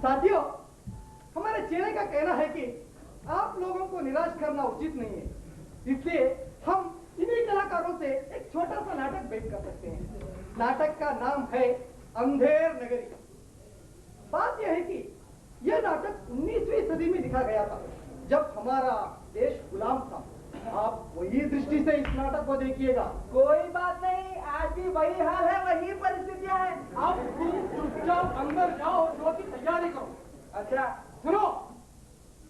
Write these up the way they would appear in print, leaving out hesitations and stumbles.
साथियों, हमारे चेले का कहना है कि आप लोगों को निराश करना उचित नहीं है, इसलिए हम इन्हीं कलाकारों से एक छोटा सा नाटक पेश कर सकते हैं। नाटक का नाम है अंधेर नगरी। बात यह है कि यह नाटक 19वीं सदी में लिखा गया था, जब हमारा देश गुलाम था। आप वही दृष्टि से इस नाटक को देखिएगा। कोई बात नहीं, आज भी वही हाल है, वही परिस्थितियां हैं। आप चुपचाप अंदर जाओ, शो की तैयारी करो। अच्छा सुनो,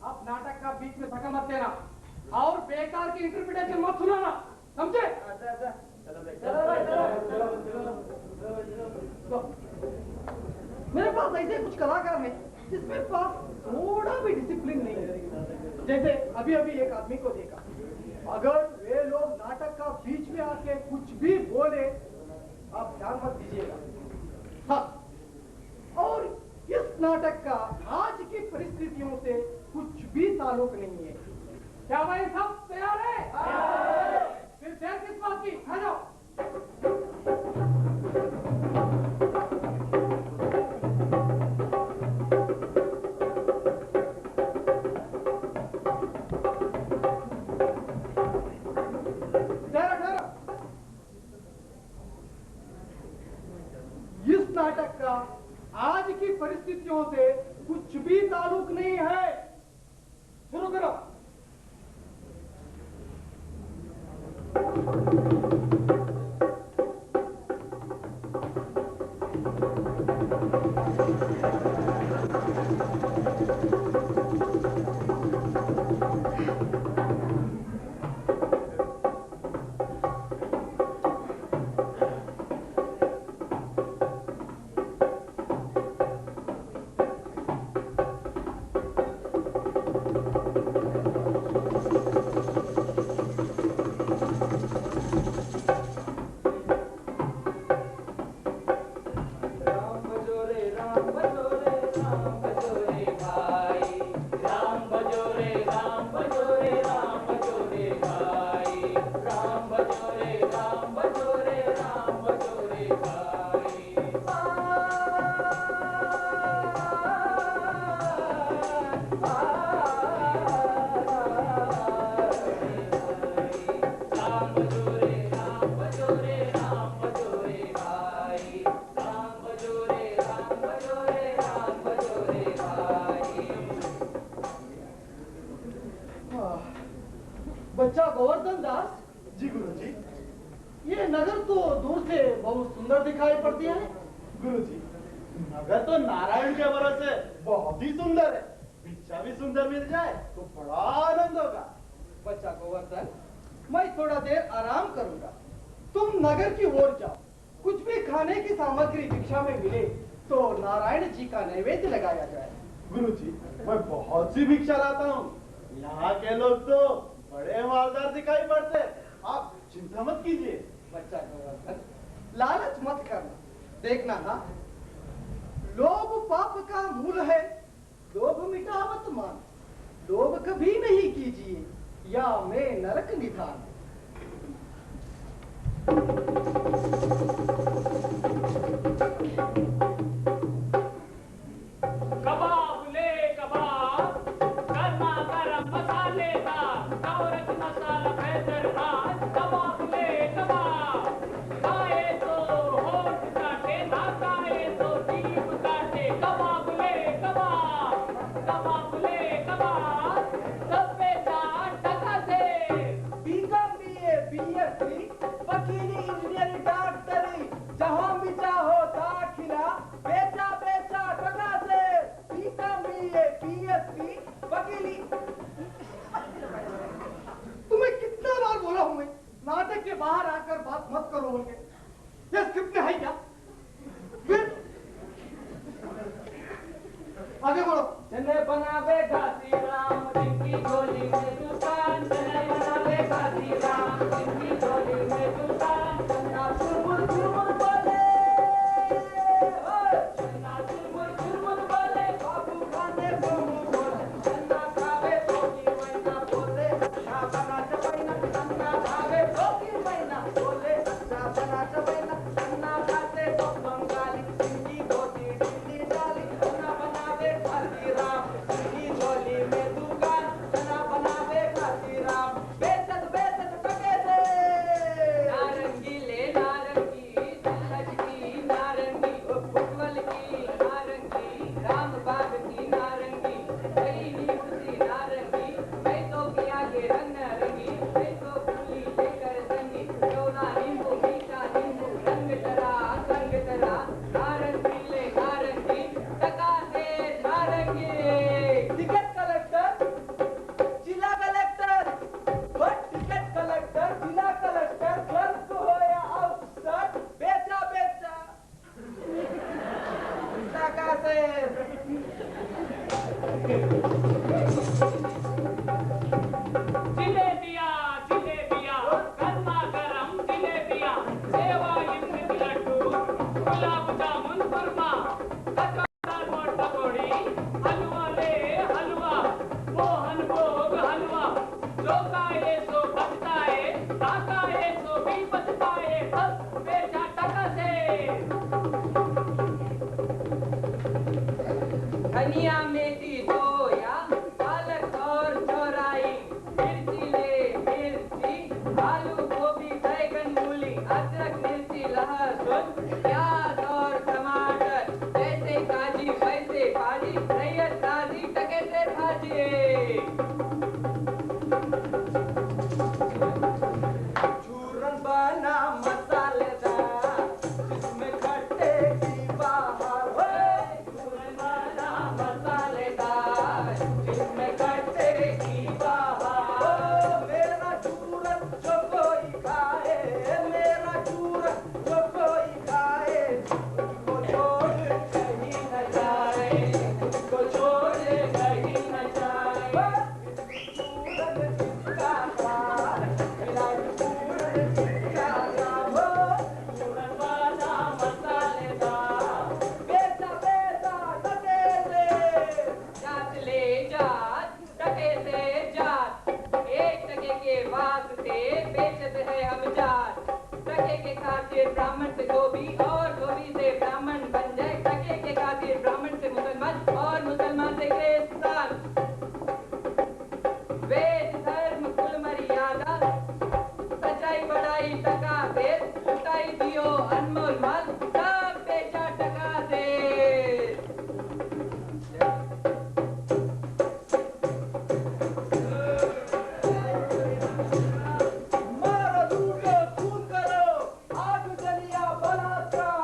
आप नाटक का बीच में धक्का मत देना और बेकार की इंटरप्रिटेशन मत सुनाना, समझे? मेरे पास ऐसे कुछ कलाकार हैं जिसमें पास थोड़ा भी डिसिप्लिन नहीं है। जैसे अभी अभी एक आदमी को देखा, अगर वे लोग नाटक का बीच में आके कुछ भी बोले, आप ध्यान मत दीजिएगा। हाँ, और इस नाटक का आज की परिस्थितियों से कुछ भी ताल्लुक नहीं है। क्या भाई सब तैयार है? फिर देर किस बात की? आ जाओ। इस नाटक का आज की परिस्थितियों से कुछ भी ताल्लुक नहीं है। शुरू करो। सुंदर दिखाई पड़ती है। गुरुजी, नगर तो नारायण के भरोसे बहुत ही सुंदर है। भिक्षा भी सुंदर मिल जाए तो बड़ा आनंद होगा। बच्चा गोवर्धन, मैं थोड़ा देर आराम करूंगा, तुम नगर की ओर जाओ। कुछ भी खाने की सामग्री भिक्षा में मिले तो नारायण जी का नैवेद्य लगाया जाए। गुरुजी, मैं बहुत सी भिक्षा लाता हूँ। यहाँ के लोग तो बड़े मालदार दिखाई पड़ते। आप चिंता मत कीजिए। बच्चा गोवर्धन, लालच मत करना। देखना ना, लोभ पाप का मूल है, लोभ मिटावत मान। लोभ कभी नहीं कीजिए, या मैं नरक निधान। कबाब ले कबाब, गर्मा गर्म मसालेदार, कवरत मसाला हैदराबाद। कबाब ले कबाब, खाए तो होठ काटे, ना खाए तो जीभ काटे। कबाब ले कबाब, कबाब ले कबाब, सब पैसा टका से। बीकॉम बीए बीएससी वकीली इंजीनियरिंग डॉक्टरी जहां भी चाहो दाखिला बेचा बेचा टका से। बीकॉम बीए बीएससी वकीली। तुम्हें कितना बार बोला हूं मैं, नाटक के बाहर आकर बात मत करो बोल के। ये स्क्रिप्ट है क्या? फिर आगे बढ़ो। चने बनावे घासी राम, जिनकी झोली में दुकान। चने बनावे घासी राम, जिनकी झोली में दुकान। चन्ना चुरमुर चुरमुर बोले, चन्ना चुरमुर चुरमुर बोले, बाबू खाने बाबू बोले। चन्ना खावे तो की महीना बोले, अच्छा बना चबैना। चन्ना खावे तो की महीना बोले, अच्छा बना चबैना। चन्ना खाते तो बंगाली, जिनकी धोती ढीली डाली। चन्ना बनावे घासी राम, जिनकी झोली में दुकान। चन्ना बनावे घासी राम, बेचत बेचत टके से। नारंगी ले नारंगी, सल्लज की नारंगी, फुटवल की नारंगी, रामबाग की नारंगी, कई नींबू सी नारंगी। मैं तो किया के रंग नारंगी, मैं तो फूली लेकर संगी। डोला नींबू मीठा नींबू, रंग तरा नारंगी ले नारंगी, टका से नारंगी। टिकट कलेक्टर जिला कलेक्टर, टिकट कलेक्टर जिला कलेक्टर, क्लर्क हो या अफसर, बेचा बेचा टका से। जिलेबिया जिलेबिया, गर्मा गर्म जिलेबिया। सेवा इमली लड्डू, गुलाब जामुन खुरमा, कचौड़ा मोटा पकौड़ी। हलवा ले हलवा, मोहन भोग हलवा। जो खाए सो बचताए, ना खाए सो भी बचताए। सब बेचा टका से। धनिया मेथी सोया, पालक और चौराई। मिर्ची ले मिर्ची, आलू गोभी बैगन मूली। अदरक मिर्ची लहसुन, प्याज और टमाटर। जैसे काजी वैसे भाजी, रैयत ताजी टके से भाजी। चूरन बना मसालेदार, जिसमें खट्टे की बाहर हो। वाला मसालेदार, जिसमें खट्टे की बहार। मेरा चूरन जो कोई खाए, मेरा चूरन जो कोई खाए, उसको छोड़ कहीं न जाए, उसको छोड़ कहीं न जाए। चूरन जिसका खाए, मेरा चूरन जिसका नाम हो। चूरन वाला मसालेदार, बेचा बेचा टके से। जात ले जात, टके से जात। एक टके के वास्ते बेचत है हम जात। टके के खातिर ब्राह्मण से धोबी, और धोबी से ब्राह्मण बन जाए। टके के खातिर ब्राह्मण से मुसलमान, और मुसलमान से क्रिश्चियन। वेद धर्म कुल मर्यादा, सच्चाई बड़ाई टका से। लुटाई दियो अनमोल माल, सब बेचा टका से। मारो लूटो खून करो, आग जलिया बलात्कार।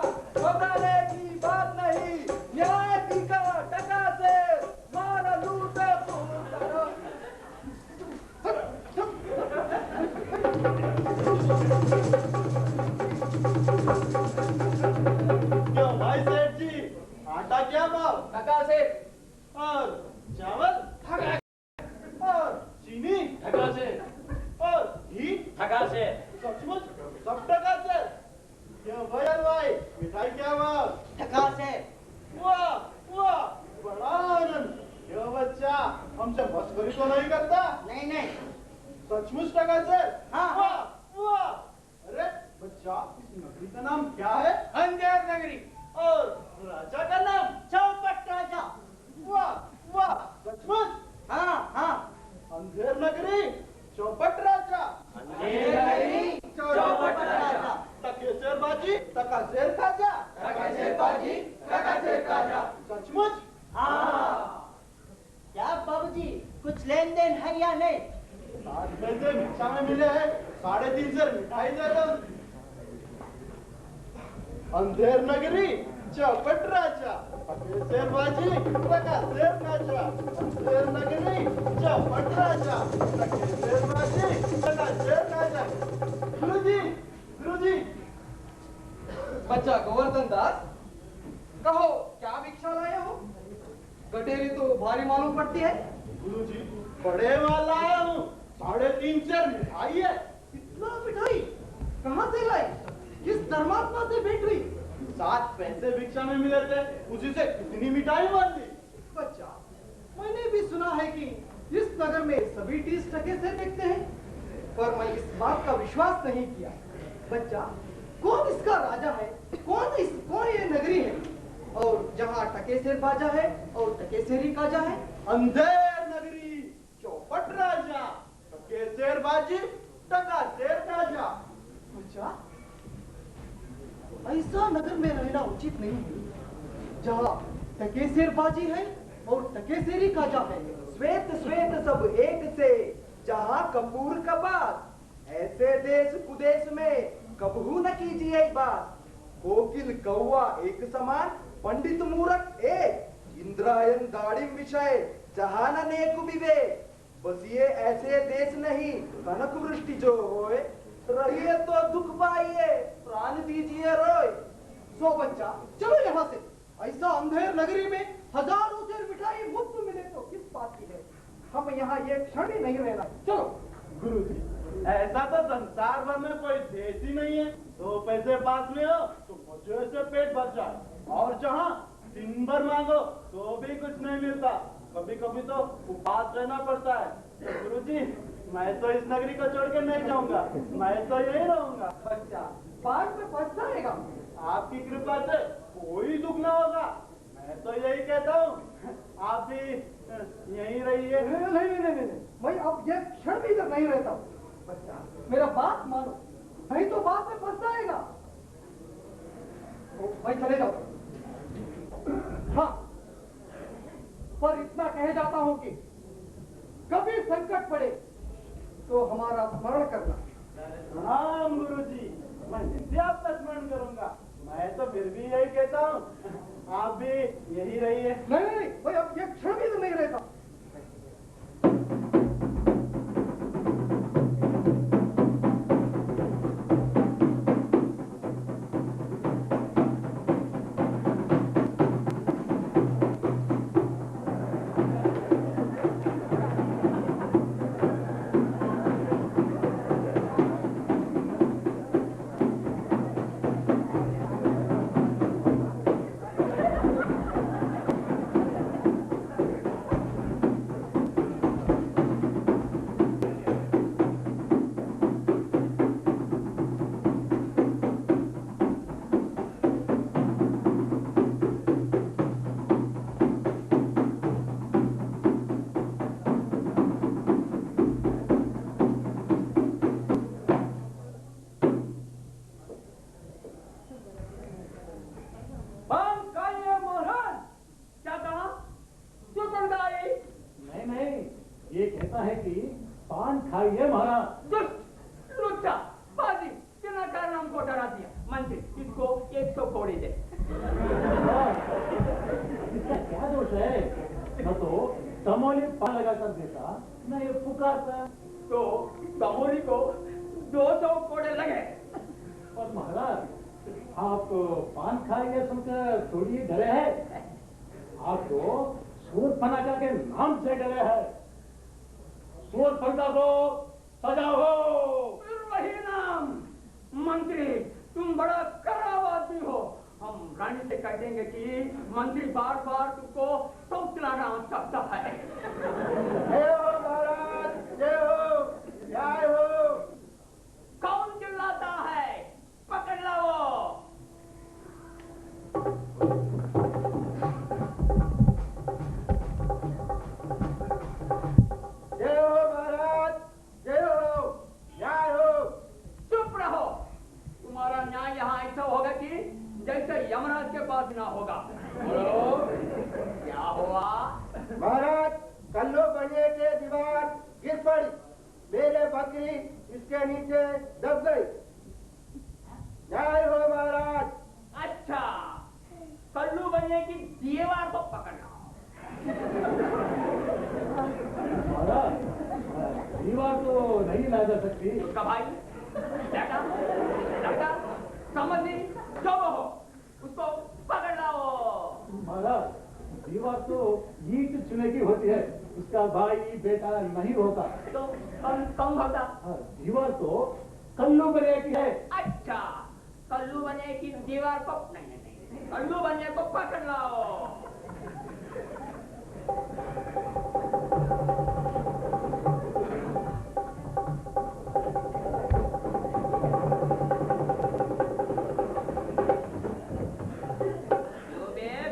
आटा क्या भाव? टका से। और चावल? टका। और चीनी? टका से। और घी? टका से। सचमुच सब टका से? क्यों भैया भाई, मिठाई क्या भाव? टका से। वाह वाह, बड़ा आनंद। क्यों बच्चा, हमसे मस्करी तो नहीं करता? नहीं नहीं। सचमुच टका से? हाँ। वाह वाह। अरे बच्चा, इस नगरी का नाम क्या है? अंधेर नगरी। और राजा का नाम? चौपट राजा। वाह वाह, सचमुच? हाँ हाँ। अंधेर नगरी, चौपट राजा। अंधेर नगरी, चौपट राजा। टकेसर बाजी, टकासेर खाजा। टकेसर बाजी, टकासेर खाजा। सचमुच? हाँ। क्या बाबूजी, कुछ लेन देन है या नहीं? 7 पैसे भिक्षा में मिले हैं, 3.5 सेर मिठाई दे दो। अंधेर नगरी, चौपट राजा। टकेसर बाजी, टकासेर खाजा। अंधेर नगरी, चौपट राजा। टकेसर बाजी, टकासेर खाजा। गुरुजी, गुरुजी। बच्चा गोवर्धन दास, कहो क्या भिक्षा लाए हो? गटेरी तो भारी मालूम पड़ती है। गुरुजी, बड़े माल लाया हूँ, 3.5 सेर मिठाई है। इतना मिठाई कहाँ से लाए? किस धर्मात्मा से भेंट हुई? 7 पैसे भिक्षा में मिले थे, उसी से कितनी मिठाई मान ली। बच्चा, मैंने भी सुना है कि इस नगर में सभी टीस टके से देखते हैं, पर मैं इस बात का विश्वास नहीं किया। बच्चा, कौन इसका राजा है? कौन ये नगरी है? और जहाँ टकेसेर बाजा है और टकेसेरी काजा है? अंधेर नगरी, चौपट राजा। टकेसर बाजी, टकासेर खाजा। बच्चा, ऐसा नगर में रहना उचित नहीं है जहाँ टकेसेर बाजी है और टकेसेरी काजा है। श्वेत श्वेत सब एक से, जहाँ कपूर का बात। ऐसे देश कुदेश में कबहू न कीजिए बात। कोकिल कौवा एक समान, पंडित मूरख एक। इंद्रायण दाड़िम विषय, जहाँ न नेक विवेक। बस ये ऐसे देश नहीं, कनक वृष्टि जो होए। रहिए तो दुख पाइए, प्राण दीजिए रोए। सो बच्चा, चलो यहाँ से। ऐसा अंधेर नगरी में हजारों सेर मिठाई मुफ्त मिले तो किस बात की है? हम यहाँ ये क्षण ही नहीं रहना। चलो। गुरुजी, ऐसा तो संसार भर में कोई देश ही नहीं है 2 पैसे पास में हो तो मजे से पेट भर जाए, और जहाँ दिन भर मांगो तो भी कुछ नहीं मिलता। कभी कभी तो उपवास रहना पड़ता है। तो गुरुजी, मैं तो इस नगरी को छोड़ के नहीं जाऊंगा, मैं तो यही रहूंगा। बच्चा, बाद में पछताएगा। आपकी कृपा से कोई दुख ना होगा। मैं तो यही कहता हूँ, आप भी यहीं रहिए। नहीं, मैं अब ये क्षण भी इधर नहीं रहता हूँ। बच्चा, मेरा बात मानो, नहीं तो बाद में पछताएगा। मैं चले जाऊँ। हाँ, पर इतना कह जाता हूँ कि कभी संकट पड़े तो हमारा स्मरण करना। राम गुरुजी, मैं नित्य आपका स्मरण करूंगा। मैं तो फिर भी यही कहता हूँ, आप भी यही रहिए। नहीं, मैं अब ये क्षण भी तो नहीं रहता। ये कहता है कि पान खाइए महाराज। दुष्ट, लुच्चा, बाजी, कितना कारण हमको डरा दिया। मंत्री, इसको 100 कोड़ी दे। इसका क्या दोष है? न तो तमोली पान लगा कर देता, न ये पुकारता। तो तमोली को 200 कोड़े लगे। और महाराज, आप पान खाइए सुनकर थोड़ी डरे है। बकरी इसके नीचे दब गई। जय हो महाराज। अच्छा, कल्लू बनने की दीवार को पकड़ना। महाराज, दीवार तो नहीं ला जा सकती। उसका भाई बेटा लड़का समझ नहीं, जो वो हो उसको पकड़ लाओ। महाराज, दीवार तो ईंट चुने की होती है, उसका भाई बेटा नहीं होता। तो कौन होता? दीवार तो कल्लू बने की है। अच्छा, कल्लू बने की दीवार को नहीं, कल्लू बने को पकड़ लाओ।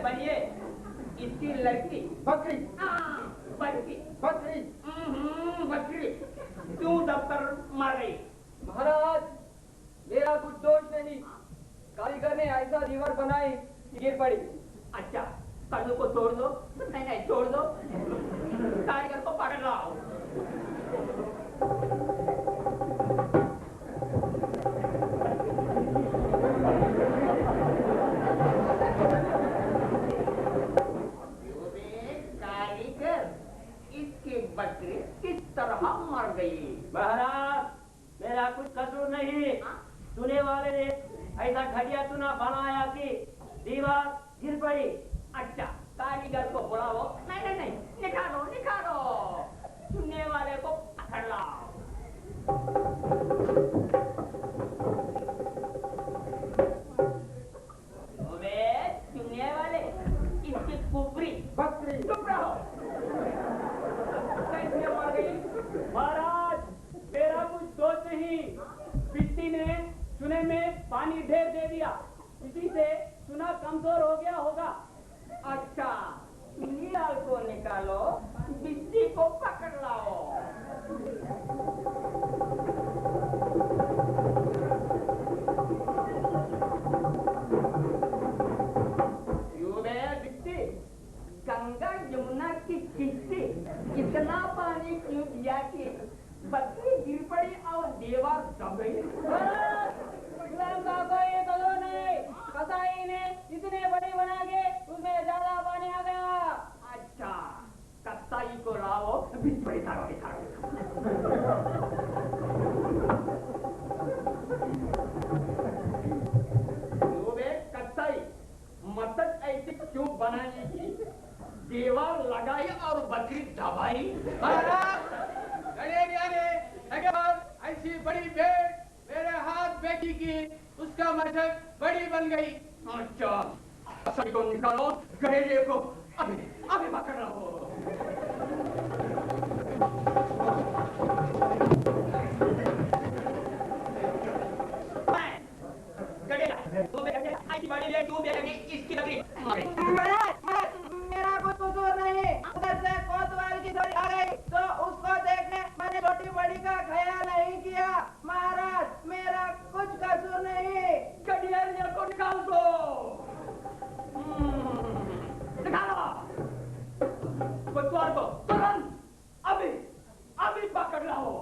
बनिए इसकी लड़की बकरी बकरी बकरी बकरी क्यों दबकर मर गई? महाराज, मेरा कुछ दोष नहीं। कारीगर ने ऐसा दीवार बनाई कि गिर पड़ी। अच्छा, कल्लू को छोड़ दो। नहीं छोड़ दो, कारीगर को पकड़ लाओ। कारीगर, इसकी बकरी किस तरह मर गई? महाराज, मेरा कुछ कसूर नहीं। सुने वाले ने ऐसा घटिया चुना बनाया कि दीवार गिर पड़ी। अच्छा, कारीगर को बुलाओ। नहीं, निकालो। सुनने वाले को पकड़ लाओ। सुनने वाले, इसकी कुबरी बकरी चुप रहो। कैसे मर गई? महाराज, मेरा कुछ दोष नहीं। पिट्टी ने चुने में पानी ढेर दे दिया, इसी से चुना कमजोर हो गया होगा। अच्छा, नीलाल को निकालो, बिस्ती को पकड़ लाओ। बिस्ती, गंगा यमुना की किस्ती इतना पानी क्यों दिया कि बकरी गिर पड़ी और दीवार दब गई? कोई कसूर नहीं। कसाई ने इतने बड़ी बना के उसमें ज्यादा पानी आ गया। अच्छा, कसाई को लाओ, बिठाओ। कसाई, मटन ऐसी क्यों बनाई की दीवार लगाई और बकरी दबाई? ऐसी बड़ी भेंट मेरे हाथ बेटी की, उसका मटक बड़ी बन गई। अच्छा, कसाई को निकालो, गहेलिए को अभी पकड़ रहो। इसकी बकरी मेरा कुछ कसूर नहीं। उधर से कोतवाल की थोड़ी आ गई तो उसको देखने मैंने छोटी बड़ी का ख्याल नहीं किया। महाराज, मेरा कुछ कसूर नहीं। गड़िया को निकाल दो। निकालो कोतवाल को तुरंत, अभी पकड़ लाओ।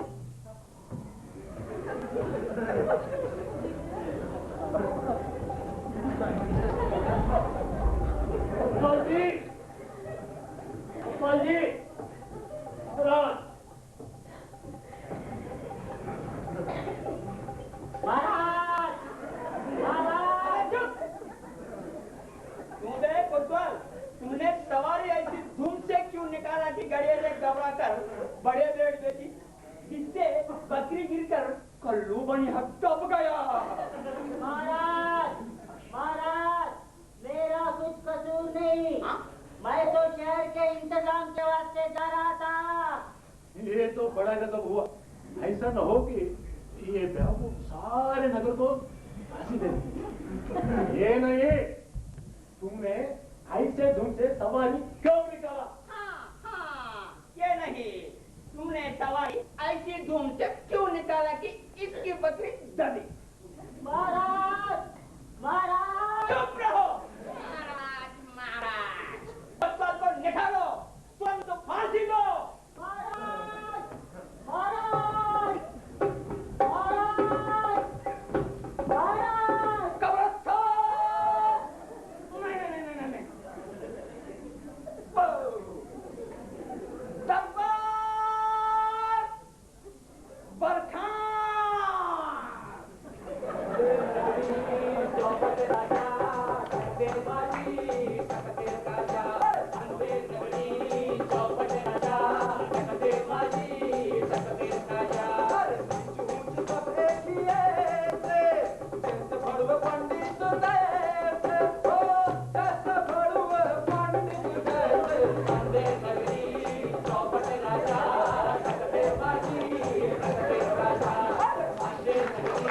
गोपाल जी, महाराज, तुमने सवारी ऐसी धूम से क्यों निकाला कि गड़िया घबरा कर बड़े ब्लेड बेची, जिससे बकरी गिरकर कल्लू बनी दब गया? महाराज, मेरा कुछ कसूर नहीं। मैं तो शहर के इंतजाम के वास्ते जा रहा था। ये तो बड़ा गजब हुआ। ऐसा न हो कि ये बेवकूफ सारे नगर को फांसी दे दी। ये नहीं, तुमने ऐसे धुन से सवारी क्यों निकाला? हाँ, ये नहीं, तुमने सवारी ऐसी धूम से क्यों निकाला कि इसकी बकरी दबी? महाराज, चुप रहो। महाराज को निकालो, तुरंत फांसी दो। अंधे नगरी चौपट राजा सकते बाजी सकते राजा अंधे नगरी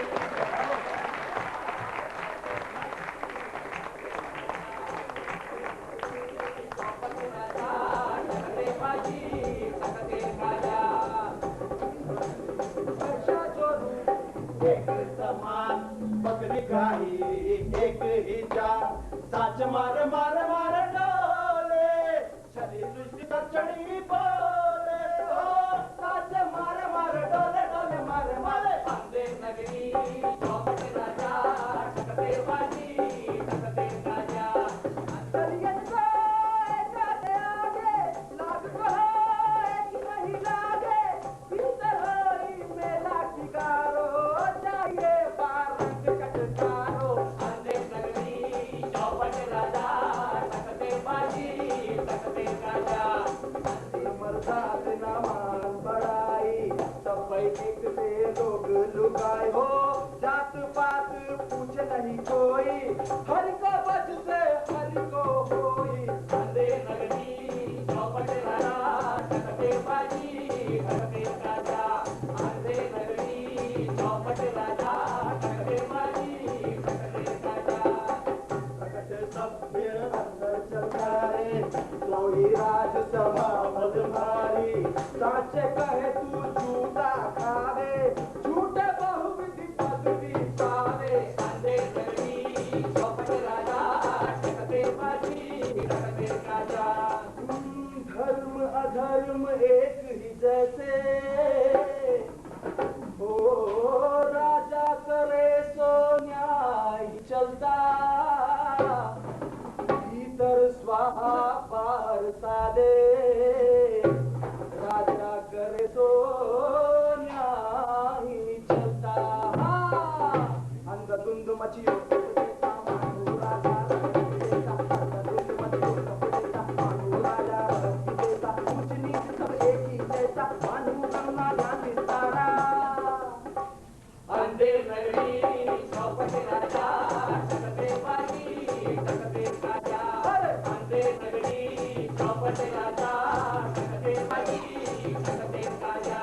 चौपट राजा सकते बाजी सकते राजा वर्षा जोरू एक समान बकरी गाही एक ही जान साच मार मार मार डोले छली सृष्टि पर चढ़ी बोले ओ साच मार मार डोले डोले मार मार अंधे नगरी चौपट राजा सकते बाजी सकते राजा अंतरियन को जाते आगे लाग को एक नहीं लागे भीतर होई मेला ठिकारो चाहिए पारंग कटकारो अंधे नगरी चौपट राजा सकते बाजी सकते राजा मर्दात नामान बड़ाई सब बैठक से लोग लुगाए हो जात पात पूछ नहीं कोई हर का बच से हर को होई अंधे नगरी चौपट राजा सकते बाजी सकते राजा अंधे नगरी चौपट राजा सकते बाजी सकते राजा प्रकट सब फिर अंदर चलता रे सोई राजसभा मधमारी साचे कहे तू झूठा खावे झूठे बहुविधि पदवी पावे अंधे नगरी चौपट राजा सकते बाजी सकते राजा धर्म अधर्म एक ही जैसे ओ राजा करे सो न्याय चलता भीतर स्वाहा पार सादे राजा करे सो न्याय चलता अंधधुंध मचियो अंधे नगरी चौपट राजा सकते बाजी सकते राजा अंधे नगरी चौपट राजा सकते बाजी सकते राजा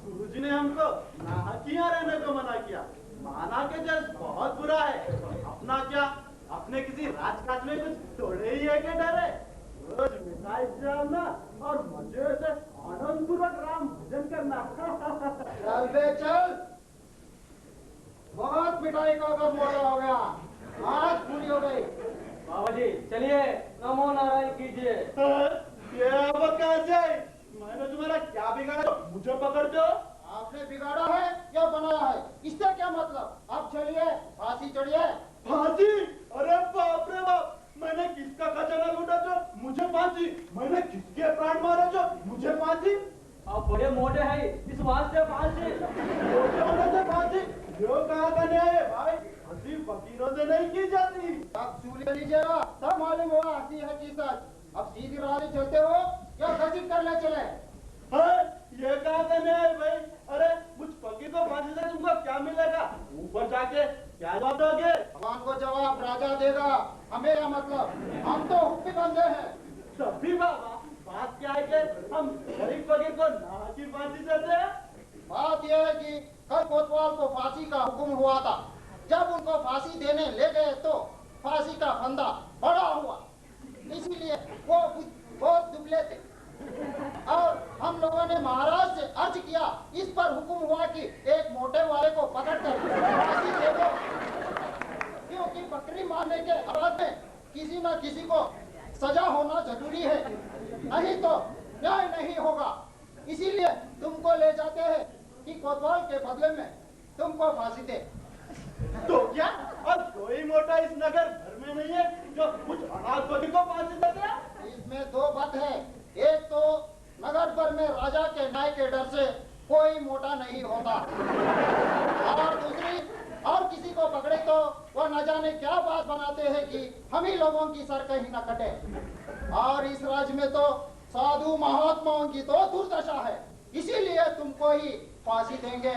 गुरुजी ने हमको नाहकियां रहने को मना किया माना के जस बहुत बुरा है अपना क्या अपने किसी राजकाज में कुछ थोड़े ही है के डरे रोज मिठाई जाना और मजे से आनंद पूर्वक राम भजन करना चल बे चल बहुत मिठाई का कब मोटा हो गया आज पूरी हो गई बाबा जी चलिए नमो नारायण कीजिए ये अब कहाँ से आई? मैंने तुम्हारा क्या बिगाड़ा मुझे पकड़ते हो आपने बिगाड़ा है या बनाया है इससे क्या मतलब अब चलिए फांसी चढ़िए फांसी अरे बाप रे बाप मैंने किसका खजाना लूटा जो मुझे फांसी मैंने किसके प्राण मारे जो मुझे फांसी आप बड़े मोटे हैं इस वास्ते फांसी छोटे होने से फांसी जो कहा का न्याय है भाई हंसी फकीरों से नहीं की जाती अब सूल ले लीजिएगा तब मालूम होगा हंसी हकीकत अब सीधी राह से चलते हो या घसीट कर ले चले हाँ, ये कहा का न्याय है भाई अरे कुछ फकीर को फांसी से तुमको क्या मिलेगा ऊपर जाके क्या जवाब दोगे भगवान को जवाब राजा देगा हमें क्या मतलब हम तो हुक्मी बंदे हैं तब भी बाबा बात क्या है कि हम गरीब फकीर को ना की फांसी देते हैं बात यह है कि कल कोतवाल को फांसी का हुक्म हुआ था जब उनको फांसी देने ले गए तो फांसी का फंदा बड़ा हुआ इसीलिए वो बहुत दुबले थे और हम लोगों ने महाराज से अर्ज किया इस पर हुक्म हुआ कि एक मोटे वाले को पकड़कर फांसी दे दो क्योंकि बकरी मारने के अपराध में किसी न किसी को सजा होना जरूरी है नहीं तो न्याय नहीं होगा इसीलिए तुमको ले जाते हैं कि कोतवाल के बदले में तुमको फांसी दे तो क्या और कोई मोटा इस नगर भर में नहीं है जो कुछ अनाथ बकरी को फांसी देते हैं इसमें दो बात है एक तो नगर भर में राजा के न्याय के डर से कोई मोटा नहीं होता और दूसरी और किसी को पकड़े तो वो न जाने क्या बात बनाते हैं कि हम ही लोगों की सर कहीं न कटे और इस राज्य में तो साधु महात्माओं की तो दुर्दशा है इसीलिए तुमको ही फांसी देंगे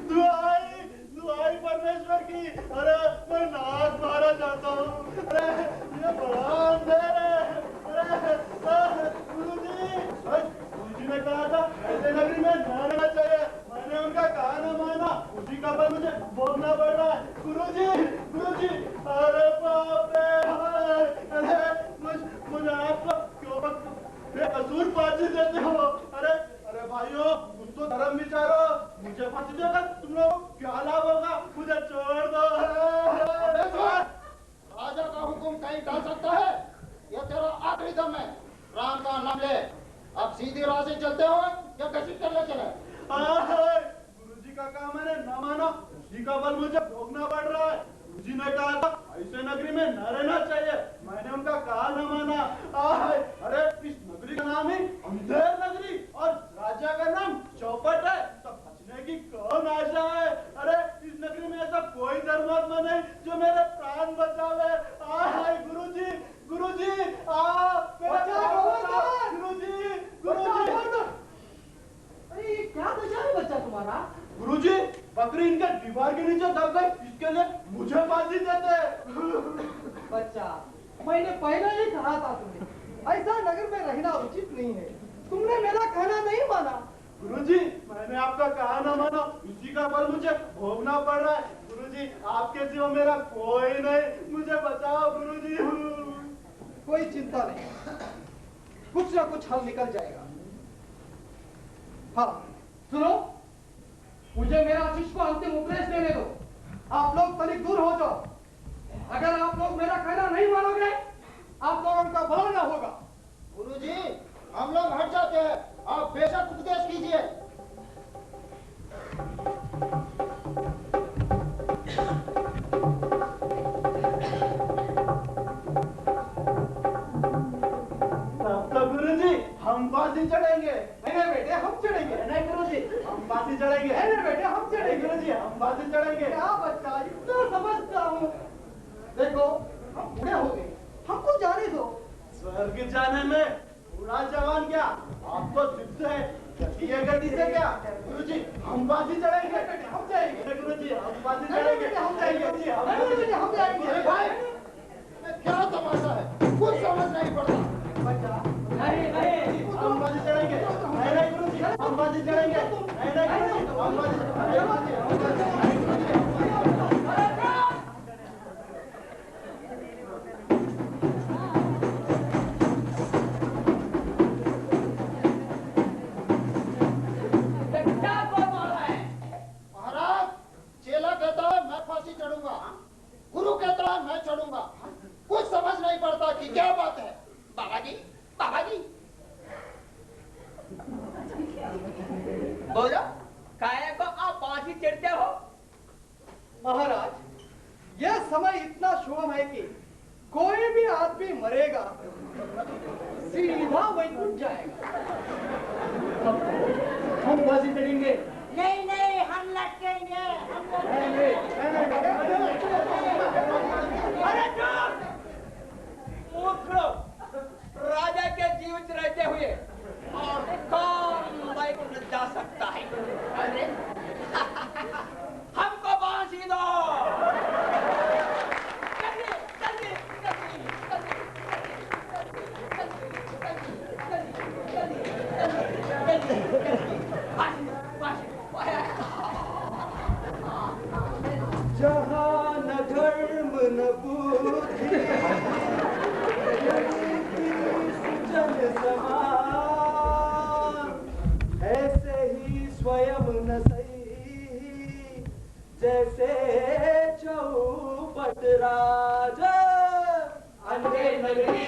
दुआई दुआई परमेश्वर की अरे मैं नाक मारा चाहता हूँ अरे ये बड़ा अंधेर है दम है, राम का नाम ले। अब सीधी राह से चलते हो या घसीट करने चले? गुरुजी का काम मैंने न माना, उसी का बल मुझे भोगना पड़ रहा है। गुरुजी ने कहा था ऐसे नगरी में न रहना चाहिए, मैंने उनका कहा न माना। अरे इस नगरी का नाम ही अंधेर नगरी और राजा का नाम चौपट है, तब बचने की कौन आशा है? अरे इस नगरी में ऐसा कोई धर्मात्मा नहीं जो मेरे प्राण बचावे। गुरुजी गुरुजी गुरुजी गुरुजी। अरे ये क्या दशा है बच्चा तुम्हारा? गुरुजी बकरी इनके दीवार के नीचे दब गई, इसके लिए मुझे फांसी देते। बच्चा, मैंने पहले ही कहा था तुम्हें ऐसा नगर में रहना उचित नहीं है। तुमने मेरा कहना नहीं माना। गुरुजी मैंने आपका कहा ना माना, इसी का बल मुझे भोगना पड़ रहा है। गुरुजी आपके सिवा मेरा कोई नहीं, मुझे बचाओ गुरुजी। कोई चिंता नहीं, कुछ ना कुछ हल निकल जाएगा। हाँ सुनो, मुझे मेरा शिष्य को अंतिम उपदेश देने दो। आप लोग तनिक दूर हो जाओ। अगर आप लोग मेरा कहना नहीं मानोगे, आप लोगों का भला ना होगा। गुरुजी हम लोग हट जाते हैं, आप बेशक उपदेश कीजिए। गुरुजी हम फांसी चढ़ेंगे। नहीं बेटे, हम चढ़ेंगे। नहीं गुरुजी हम फांसी चढ़ेंगे। नहीं बेटे, हम चढ़ेंगे। गुरुजी हम फांसी चढ़ेंगे। क्या बच्चा, इतना समझता हूँ। देखो हम बूढ़े हो गए, हमको जाने दो। स्वर्ग जाने में बूढ़ा जवान क्या, आप तो जिद्द है, चलिए गति से क्या। गुरुजी हम फांसी चढ़ेंगे। हम जाएंगे। गुरुजी हम फांसी नहीं चढ़ेंगे। बेटे, हम जाएंगे। गुरुजी हम नहीं बेटे, हम जाएंगे। अरे भाई क्या तमाशा है, कुछ समझ नहीं पड़ता। बच्चा, नहीं नहीं हम फांसी चढ़ेंगे। नहीं नहीं गुरुजी हम फांसी चढ़ेंगे। नहीं नहीं गुरुजी हम फांसी महाराज चेला कहता है मैं फांसी चढ़ूंगा, गुरु कहता है मैं चढ़ूंगा, कुछ समझ नहीं पड़ता कि क्या बात है। बाबाजी बाबाजी बोलो, काहे को आप फांसी चढ़ते हो? महाराज, यह समय इतना शुभ है कि कोई भी आदमी मरेगा सीधा वैकुंठ जाएगा। हम फांसी चढ़ेंगे। नहीं नहीं, हम लटकेंगे। अरे चुप! मूर्ख लोग, राजा के जीवित रहते हुए और कौन वैकुंठ जा सकता है? अरे हमको फांसी दो। जल्दी, जल्दी, जल्दी, जल्दी, जल्दी, फांसी, फांसी। जहाँ न धर्म न बुद्धि जन समान, ऐसे ही स्वयं न सही जैसे चौपट राज। अंधे नगरी